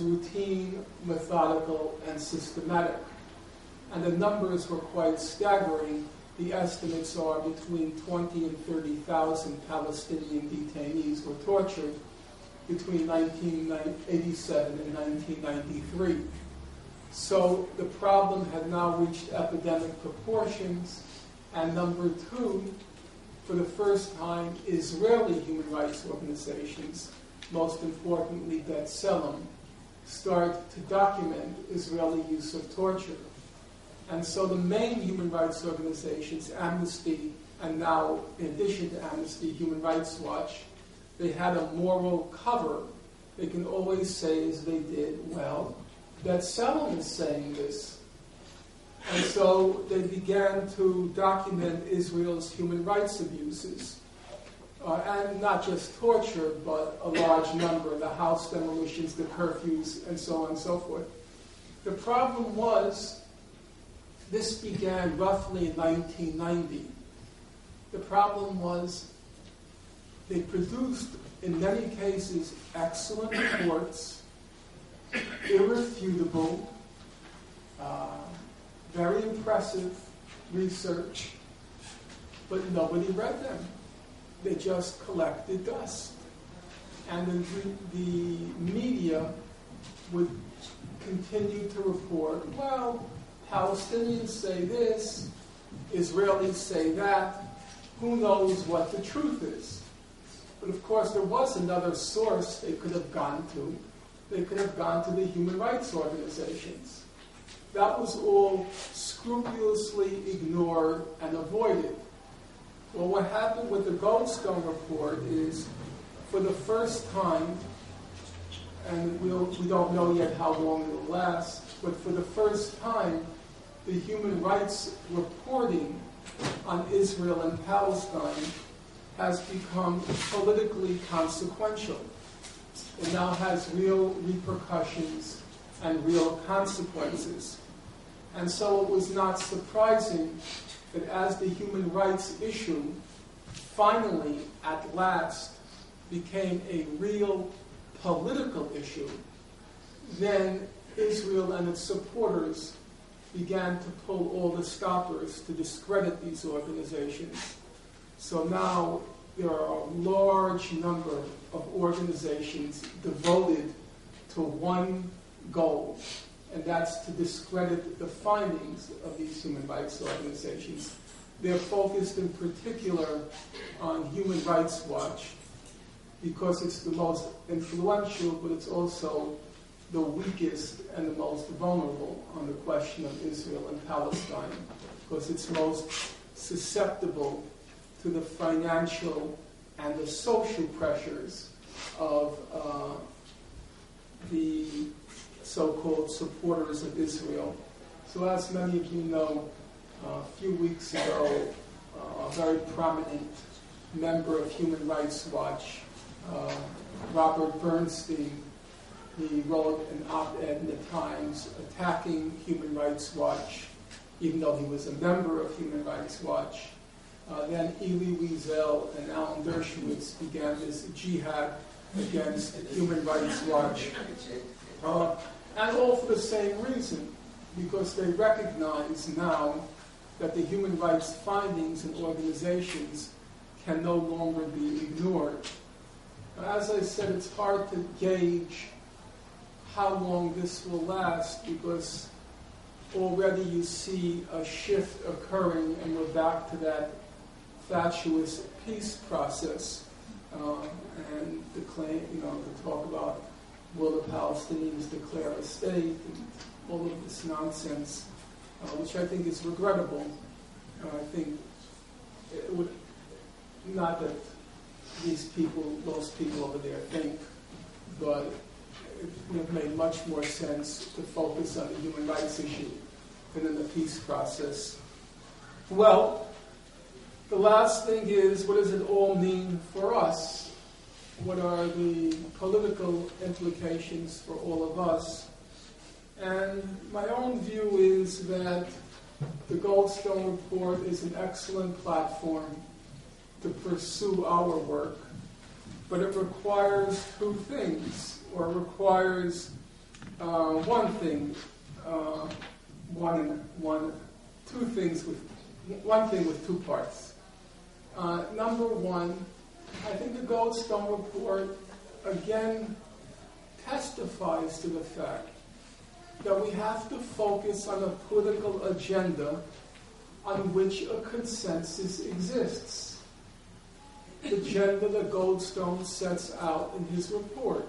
routine, methodical, and systematic. And the numbers were quite staggering. The estimates are between 20 and 30,000 Palestinian detainees were tortured between 1987 and 1993. So the problem had now reached epidemic proportions. And number two, for the first time, Israeli human rights organizations, most importantly B'Tselem, start to document Israeli use of torture. And so the main human rights organizations, Amnesty, and now, in addition to Amnesty, Human Rights Watch, they had a moral cover. They can always say, as they did, well, B'Tselem is saying this. And so they began to document Israel's human rights abuses. And not just torture, but a large number, the house demolitions, the curfews, and so on and so forth. The problem was, this began roughly in 1990. The problem was, they produced, in many cases, excellent reports, irrefutable, very impressive research, but nobody read them. They just collected dust. And the media would continue to report, well, Palestinians say this, Israelis say that, who knows what the truth is? But of course there was another source they could have gone to. They could have gone to the human rights organizations. That was all scrupulously ignored and avoided. Well, what happened with the Goldstone report is, for the first time, and we don't know yet how long it will last, but for the first time, the human rights reporting on Israel and Palestine has become politically consequential. It now has real repercussions and real consequences. And so it was not surprising that as the human rights issue finally, at last, became a real political issue, then Israel and its supporters began to pull all the stoppers to discredit these organizations. So now there are a large number of organizations devoted to one goal, and that's to discredit the findings of these human rights organizations. They're focused in particular on Human Rights Watch because it's the most influential, but it's also the weakest and the most vulnerable on the question of Israel and Palestine, because it's most susceptible to the financial and the social pressures of the so-called supporters of Israel. So as many of you know, a few weeks ago, a very prominent member of Human Rights Watch, Robert Bernstein, he wrote an op-ed in the Times attacking Human Rights Watch, even though he was a member of Human Rights Watch. Then Elie Wiesel and Alan Dershowitz began this jihad against Human Rights Watch. And all for the same reason, because they recognize now that the human rights findings in organizations can no longer be ignored. As I said, it's hard to gauge how long this will last, because already you see a shift occurring, and we're back to that fatuous peace process, and the claim, to talk about will the Palestinians declare a state, and all of this nonsense, which I think is regrettable. I think it would, not that those people over there think, but it would have made much more sense to focus on the human rights issue than in the peace process. Well, the last thing is, what does it all mean for us? What are the political implications for all of us? And my own view is that the Goldstone Report is an excellent platform to pursue our work, but it requires two things, or requires one thing with two parts. Number one, I think the Goldstone Report again testifies to the fact that we have to focus on a political agenda on which a consensus exists. The agenda that Goldstone sets out in his report,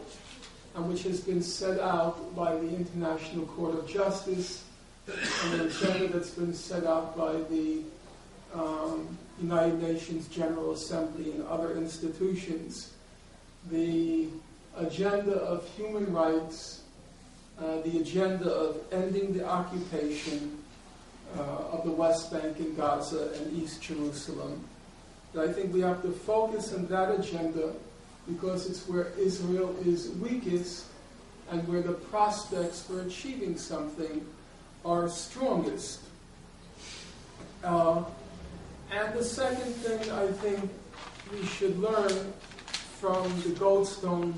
and which has been set out by the International Court of Justice, and an agenda that's been set out by the United Nations General Assembly and other institutions. The agenda of human rights, the agenda of ending the occupation of the West Bank and Gaza and East Jerusalem. I think we have to focus on that agenda because it's where Israel is weakest and where the prospects for achieving something are strongest. And the second thing I think we should learn from the Goldstone,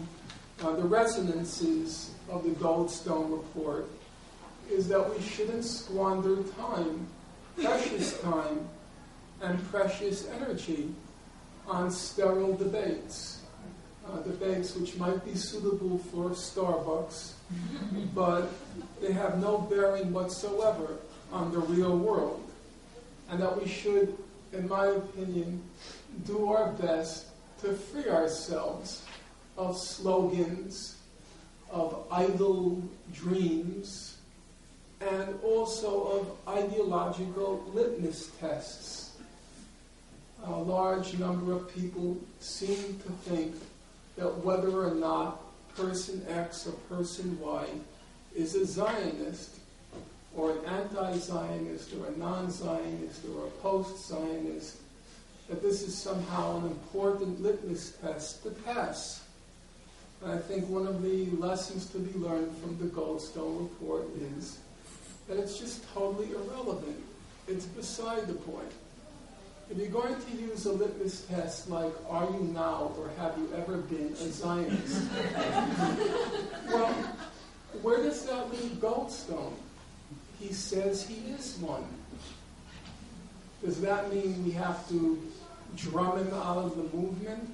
the resonances of the Goldstone Report, is that we shouldn't squander time, precious time, and precious energy on sterile debates. Debates which might be suitable for Starbucks, but they have no bearing whatsoever on the real world. And that we should, in my opinion, do our best to free ourselves of slogans, of idle dreams, and also of ideological litmus tests. A large number of people seem to think that whether or not person X or person Y is a Zionist, or an anti-Zionist, or a non-Zionist, or a post-Zionist, that this is somehow an important litmus test to pass. And I think one of the lessons to be learned from the Goldstone Report is that it's just totally irrelevant. It's beside the point. If you're going to use a litmus test like, are you now or have you ever been a Zionist? Well, where does that leave Goldstone? He says he is one. Does that mean we have to drum him out of the movement,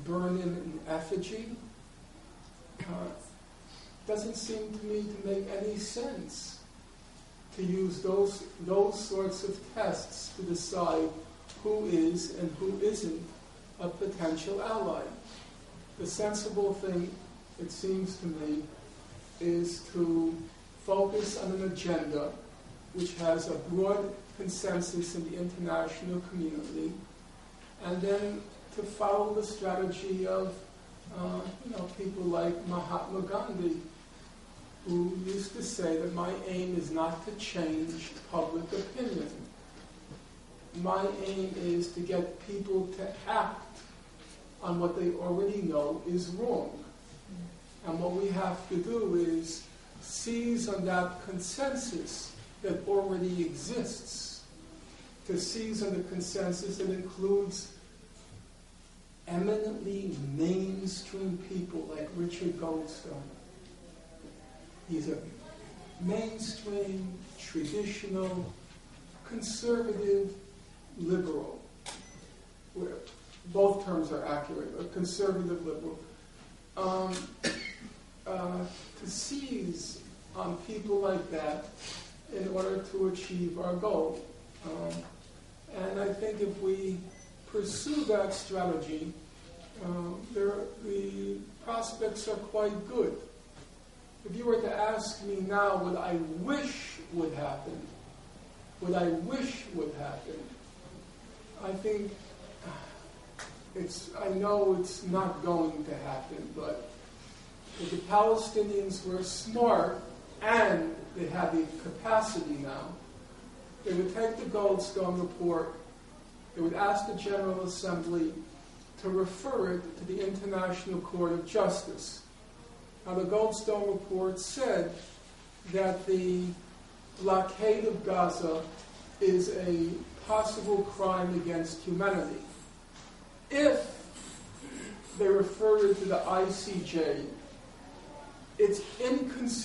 burn him in effigy? Doesn't seem to me to make any sense to use those sorts of tests to decide who is and who isn't a potential ally. The sensible thing, it seems to me, is to focus on an agenda which has a broad consensus in the international community, and then to follow the strategy of people like Mahatma Gandhi, who used to say that my aim is not to change public opinion. My aim is to get people to act on what they already know is wrong. And what we have to do is seize on that consensus that already exists, to seize on the consensus that includes eminently mainstream people like Richard Goldstone. He's a mainstream, traditional, conservative, liberal. Where both terms are accurate, a conservative liberal. To seize on people like that in order to achieve our goal. And I think if we pursue that strategy, the prospects are quite good. If you were to ask me now what I wish would happen, I think I know it's not going to happen, but if the Palestinians were smart and they had the capacity now, they would take the Goldstone Report, they would ask the General Assembly to refer it to the International Court of Justice. Now, the Goldstone Report said that the blockade of Gaza is a possible crime against humanity. If they refer it to the ICJ, it's inconceivable